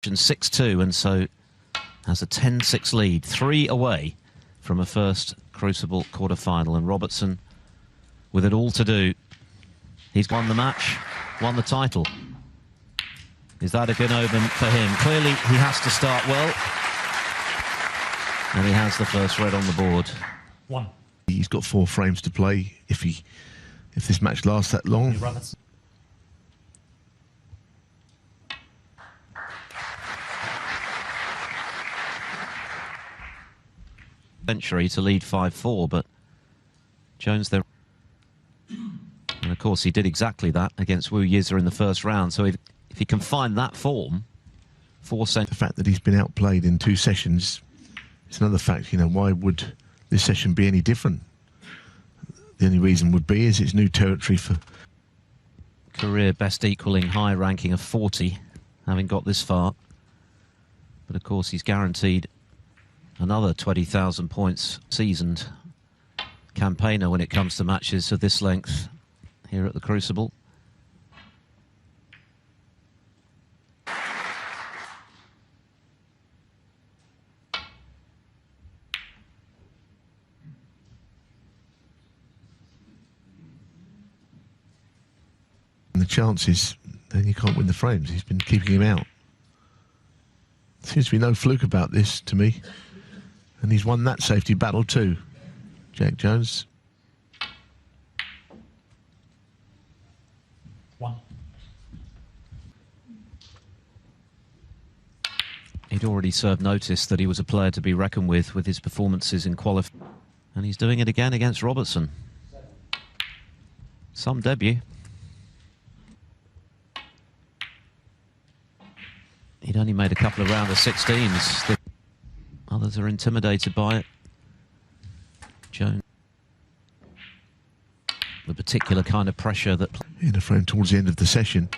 6-2, and so has a 10-6 lead, 3 away from a first Crucible quarter-final. And Robertson, with it all to do, he's won the match, won the title. Is that a good omen for him? Clearly, he has to start well, and he has the first red on the board. He's got 4 frames to play if this match lasts that long. Century to lead 5-4, but Jones there, and of course he did exactly that against Wu Yiza in the first round. So if he can find that form, the fact that he's been outplayed in 2 sessions is another fact. You know, why would this session be any different? The only reason would be is it's new territory for career best equaling high ranking of 40, having got this far. But of course he's guaranteed another 20,000 points. Seasoned campaigner when it comes to matches of this length here at the Crucible. And the chances, then you can't win the frames. He's been keeping him out. Seems to be no fluke about this to me. And he's won that safety battle too, Jack Jones. He'd already served notice that he was a player to be reckoned with his performances in qualifying. And he's doing it again against Robertson. Some debut. He'd only made a couple of round of 16s. Others are intimidated by it. Jones, the particular kind of pressure that... In a frame towards the end of the session.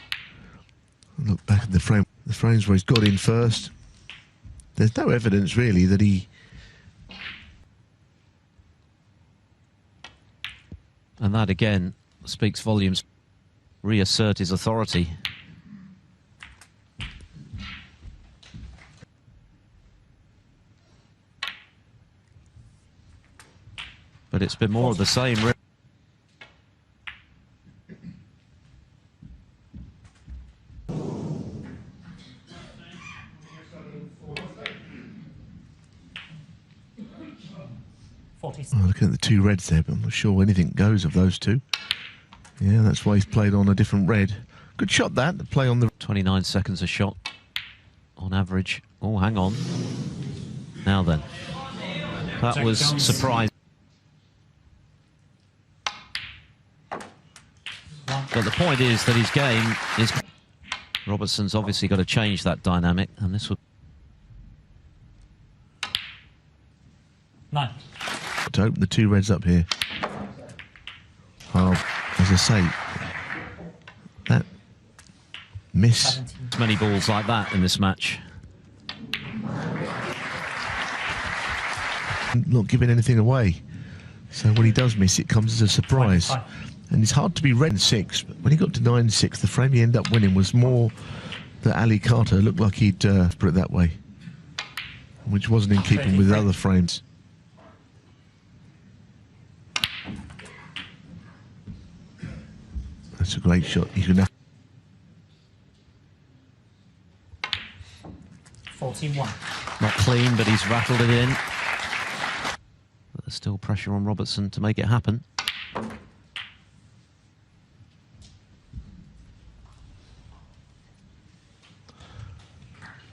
Look back at the frames where he's got in first. There's no evidence really that he... And that again speaks volumes. Reassert his authority. But it's been more of the same. Oh, looking at the 2 reds there, but I'm not sure anything goes of those 2. Yeah, that's why he's played on a different red. Good shot that, to play on the... 29 seconds a shot on average. Oh, hang on. Now then. That was surprising. But the point is that his game is... Robertson's obviously got to change that dynamic, and this would... To open the 2 reds up here. Oh, as I say, that miss. Many balls like that in this match. Not giving anything away. So when he does miss, it comes as a surprise. And it's hard to be red in 6, but when he got to 9-6, the frame he ended up winning was more that Ali Carter looked like he'd put it that way, which wasn't in keeping with other frames. That's a great shot. He's gonna 41. Not clean, but he's rattled it in. But there's still pressure on Robertson to make it happen.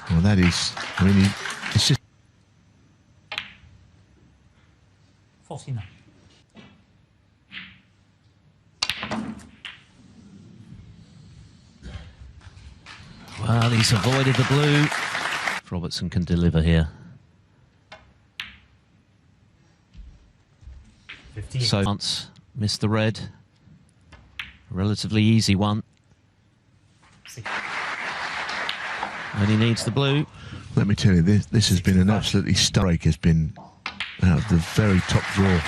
Well, that is, I mean, it's just... 49. Well, he's avoided the blue. Robertson can deliver here. 58. So once missed the red. A relatively easy one. 60. And he needs the blue. Let me tell you, this has been an absolutely stunning. Has been out of the very top drawer.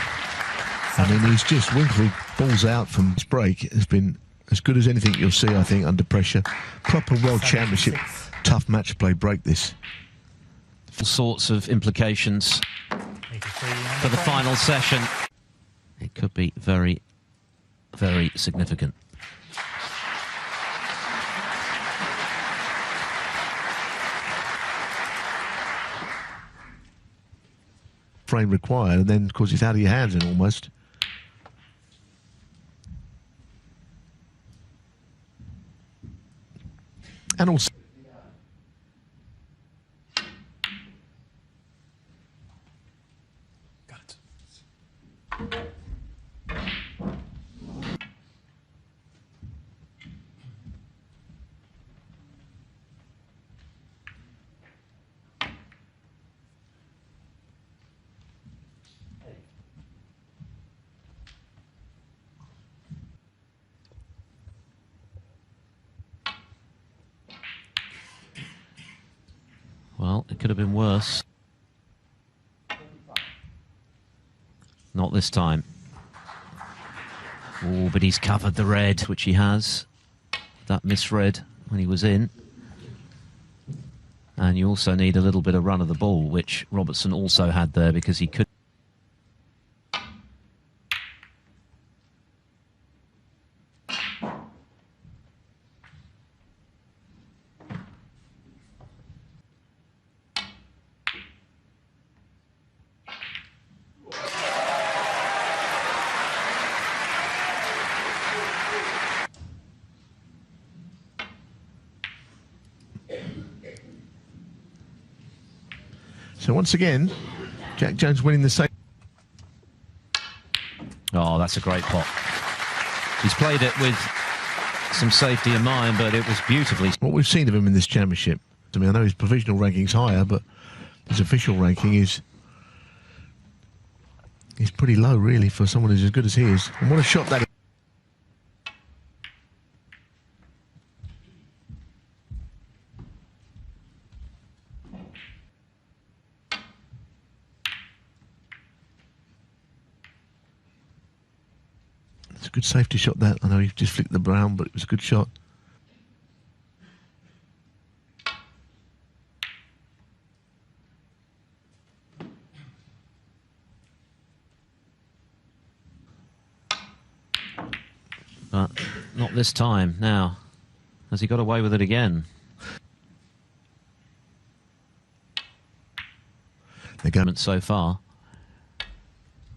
I mean, he's just winkled balls out from his break. It has been as good as anything you'll see, I think, under pressure. Proper World Championship Tough match play break, this. All sorts of implications 83 for the final session. It could be very, very significant. Frame required, and then, of course, it's out of your hands and almost. And also... Well, it could have been worse. Not this time. Oh, but he's covered the red, which he has. That misread when he was in. And you also need a little bit of run of the ball, which Robertson also had there because he could. So once again, Jack Jones winning the same. Oh, that's a great pot. He's played it with some safety in mind, but it was beautifully. What we've seen of him in this championship, I mean, I know his provisional ranking's higher, but his official ranking is pretty low, really, for someone who's as good as he is. And what a shot that is. It's a good safety shot, that. I know he just flicked the brown, but it was a good shot. But not this time. Now, has he got away with it again? They go So far.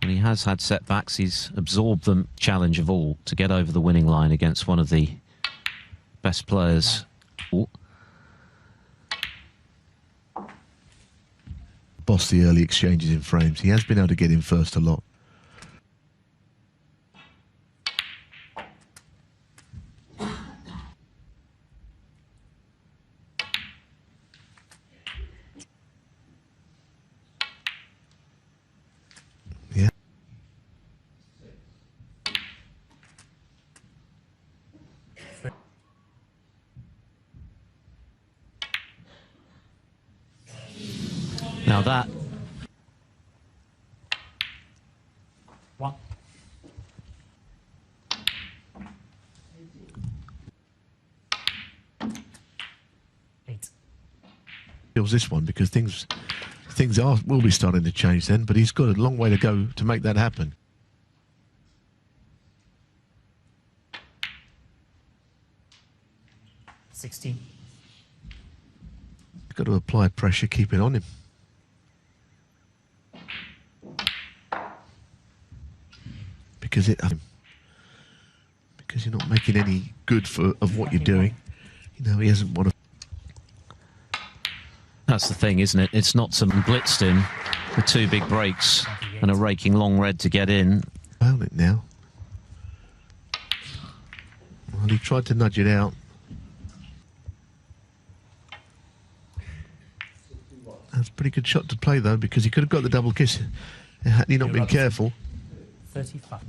And he has had setbacks. He's absorbed the challenge of all to get over the winning line against one of the best players. Ooh. boss the early exchanges in frames. He has been able to get in first a lot. Yeah. Now that... One. Eight. Feels this one because things will be starting to change then, but he's got a long way to go to make that happen. $16. Got to apply pressure, keep it on him. Because you're not making any good of what you're doing. You know, he hasn't won a... That's the thing, isn't it? It's not someone blitzed him with two big breaks and a raking long red to get in. Found it now. Well, he tried to nudge it out. That's a pretty good shot to play, though, because he could have got the double kiss had he not been careful. 35.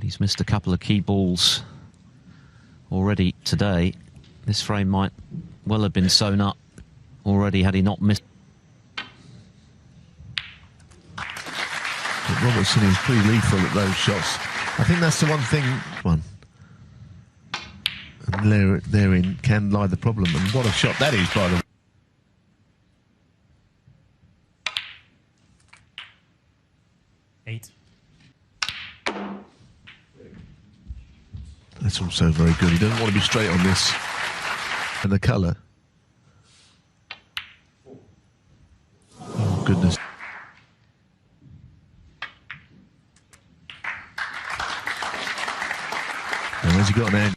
He's missed a couple of key balls already today. This frame might well have been sewn up already had he not missed. But Robertson is pretty lethal at those shots. I think that's the one thing. And therein can lie the problem. And what a shot that is, by the way. Eight. That's also very good. He doesn't want to be straight on this. And the colour. Oh, goodness. And where's he got an end?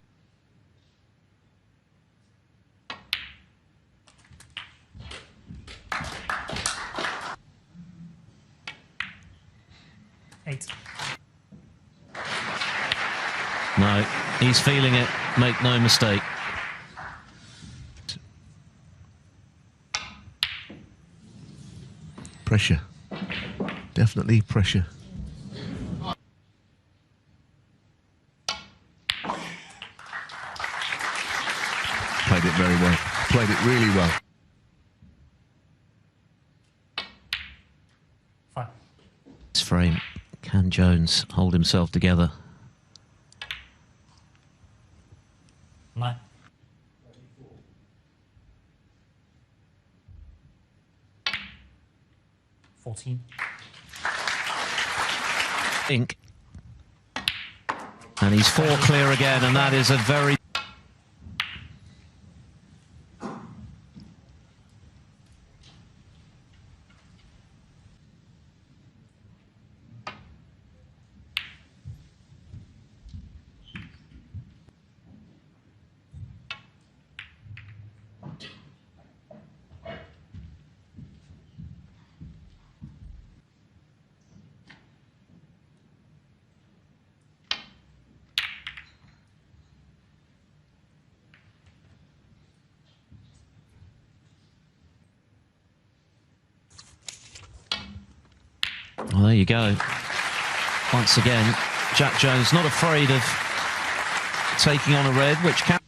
Eight. No, he's feeling it, make no mistake. Pressure. Definitely pressure. Played it very well. Played it really well. Five. This frame, can Jones hold himself together? Nine. $14. Ink. And he's four clear again, and that is a very... Well, there you go. Once again, Jack Jones not afraid of taking on a red, which can...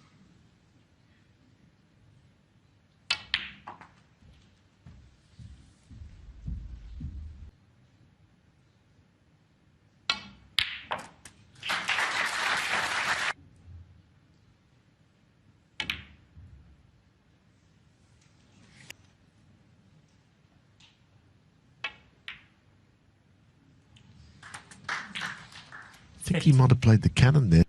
I think he might have played the cannon there.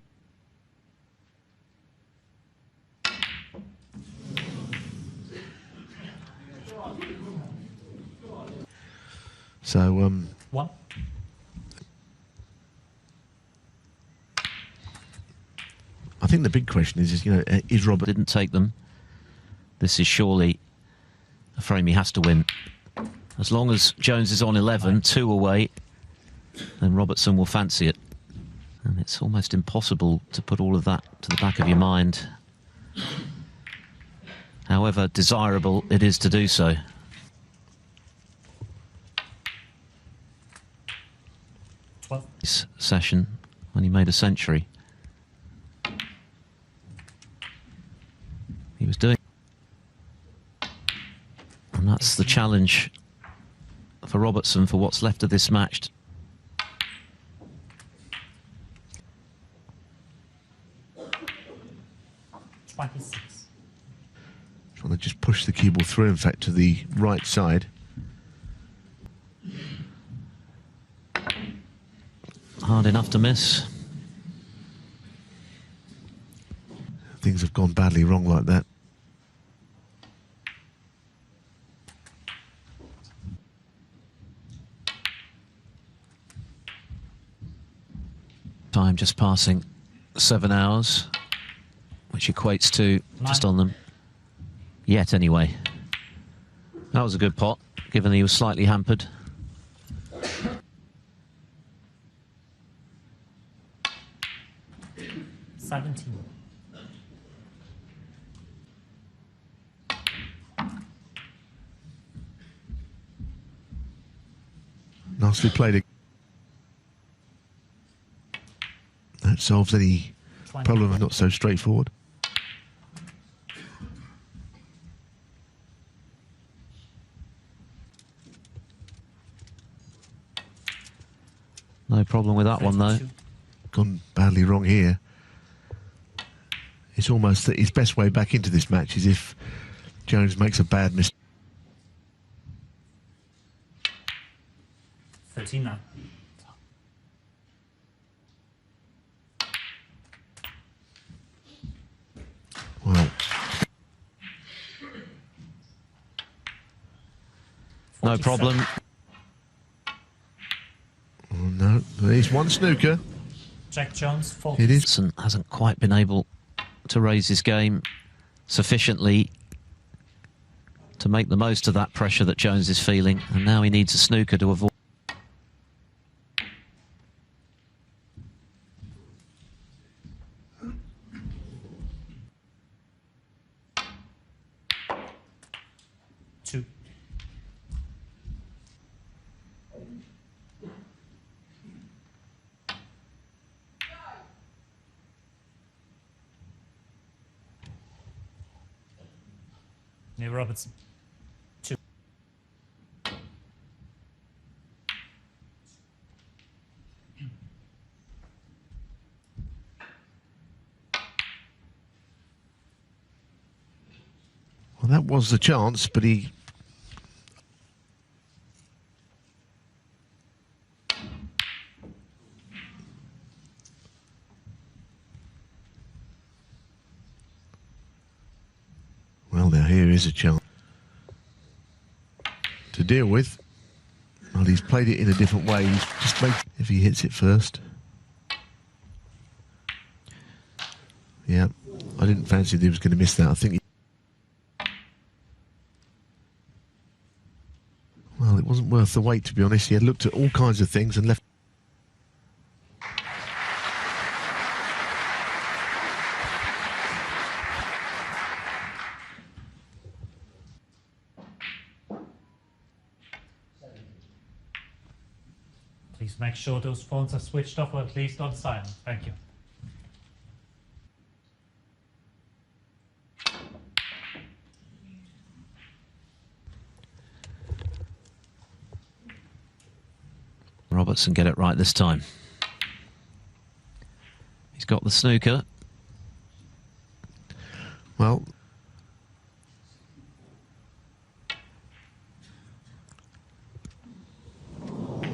So, One. I think the big question is is Robert... Didn't take them. This is surely a frame he has to win. As long as Jones is on 11, 2 away, then Robertson will fancy it. And it's almost impossible to put all of that to the back of your mind. However desirable it is to do so. This session when he made a century. He was doing... And that's the challenge for Robertson for what's left of this match. Trying to just push the cue ball through, in fact, to the right side. Hard enough to miss. Things have gone badly wrong like that. Time just passing 7 hours, which equates to just on them. Yet, anyway. That was a good pot, given that he was slightly hampered. Nicely played. that solves any 20. problem. Not so straightforward. No problem with that one, though. 32. Gone badly wrong here. It's almost that his best way back into this match is if Jones makes a bad mistake. 13 now. Well, No problem. oh no, there's one snooker. Jack Jones, 40. It is. Robertson hasn't quite been able to raise his game sufficiently to make the most of that pressure that Jones is feeling, and now he needs a snooker to avoid. Two. Neil Robertson. 2. Well, that was the chance, but he. Well, now here is a chance to deal with. Well, he's played it in a different way. He's just made if he hits it first. Yeah, I didn't fancy that he was going to miss that. I think. Well, it wasn't worth the wait, to be honest. He had looked at all kinds of things and left. Please make sure those phones are switched off or at least on silent. Thank you. Robertson get it right this time. He's got the snooker. Well,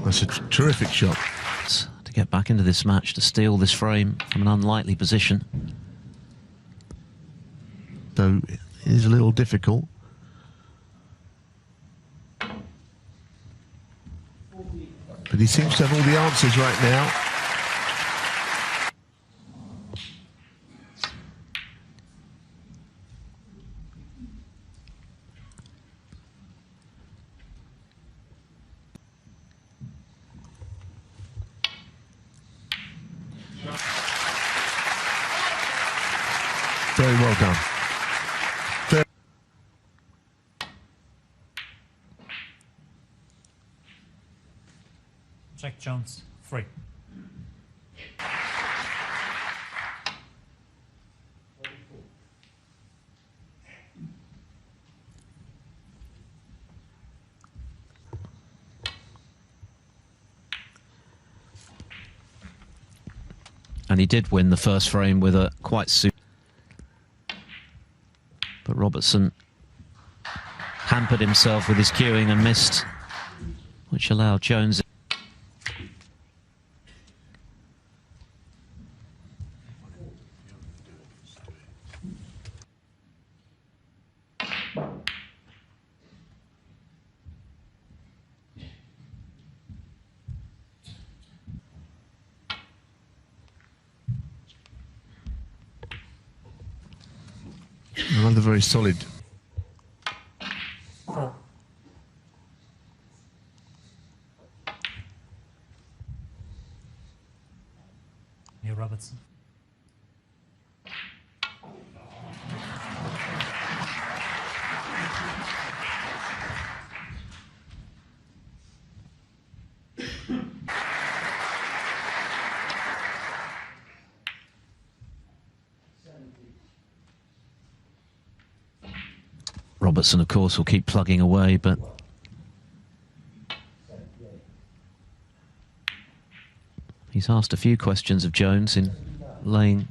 that's a terrific shot. To get back into this match, to steal this frame from an unlikely position. So it is a little difficult. But he seems to have all the answers right now. Very well done. Jack Jones, 3. And he did win the first frame with a quite super. But Robertson hampered himself with his cueing and missed, which allowed Jones. Another very solid. 4. Neil Robertson. Robertson, of course, will keep plugging away, but he's asked a few questions of Jones in laying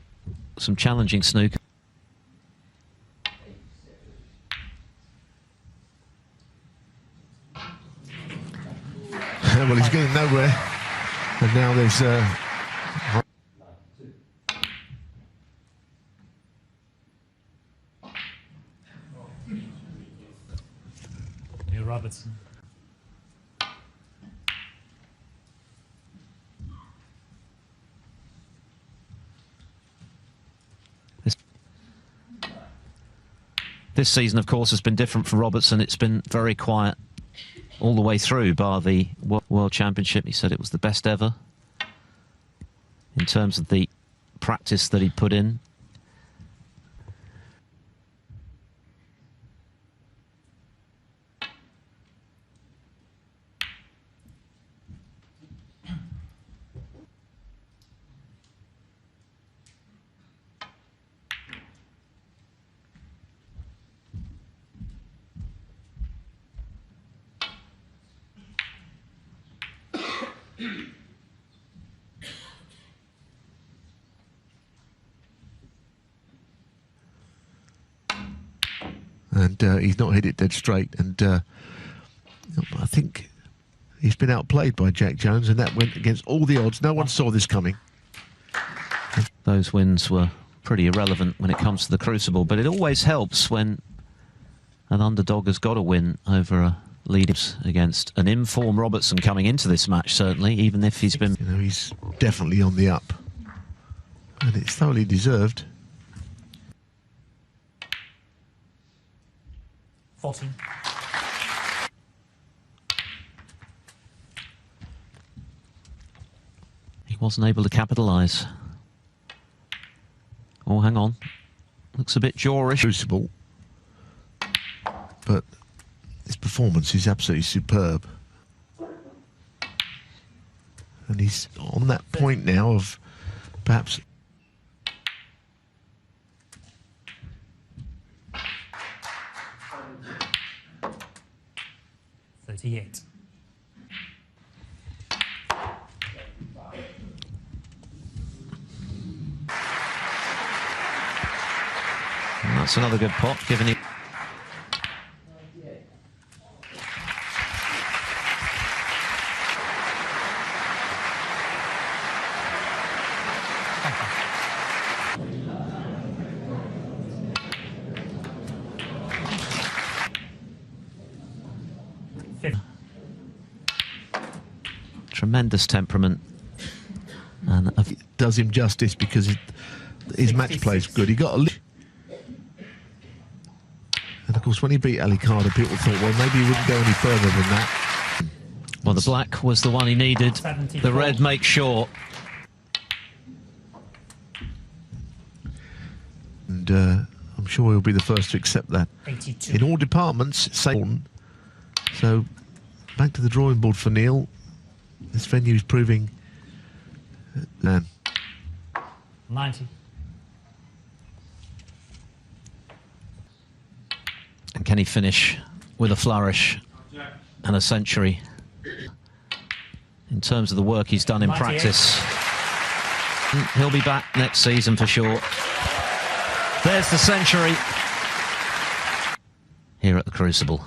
some challenging snooker. Well, he's getting nowhere. And now there's... Robertson. This season, of course, has been different for Robertson. It's been very quiet all the way through, bar the World Championship. He said it was the best ever in terms of the practice that he put in. And he's not hit it dead straight. And I think he's been outplayed by Jack Jones, and that went against all the odds. No one saw this coming. Those wins were pretty irrelevant when it comes to the Crucible, but it always helps when an underdog has got a win over a lead against an in-form Robertson coming into this match, certainly, even if he's been... You know, he's definitely on the up. And it's thoroughly deserved. 14. He wasn't able to capitalise. Oh, hang on. Looks a bit jawish. Crucible. But his performance is absolutely superb. And he's on that point now of perhaps... 38. And that's another good pot, given he... Tremendous temperament, and it does him justice because his match play is good. He got a and of course when he beat Ali Carter, people thought, well, maybe he wouldn't go any further than that. Well, the black was the one he needed. 74. The red makes sure. And I'm sure he'll be the first to accept that. 82. In all departments, same. So back to the drawing board for Neil. This venue is proving... 90. And can he finish with a flourish and a century? In terms of the work he's done in 98. practice, he'll be back next season for sure. There's the century here at the Crucible.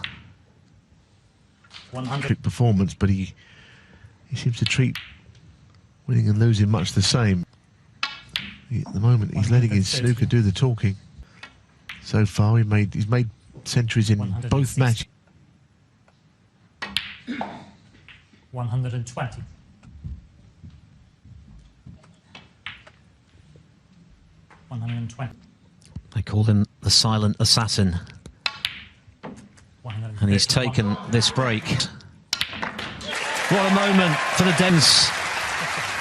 100. Performance, but he seems to treat winning and losing much the same. At the moment, he's letting his snooker do the talking. So far, he's made centuries in both matches. 120. 120. They call him the silent assassin. And he's taken this break. What a moment for the Dens.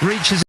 Reaches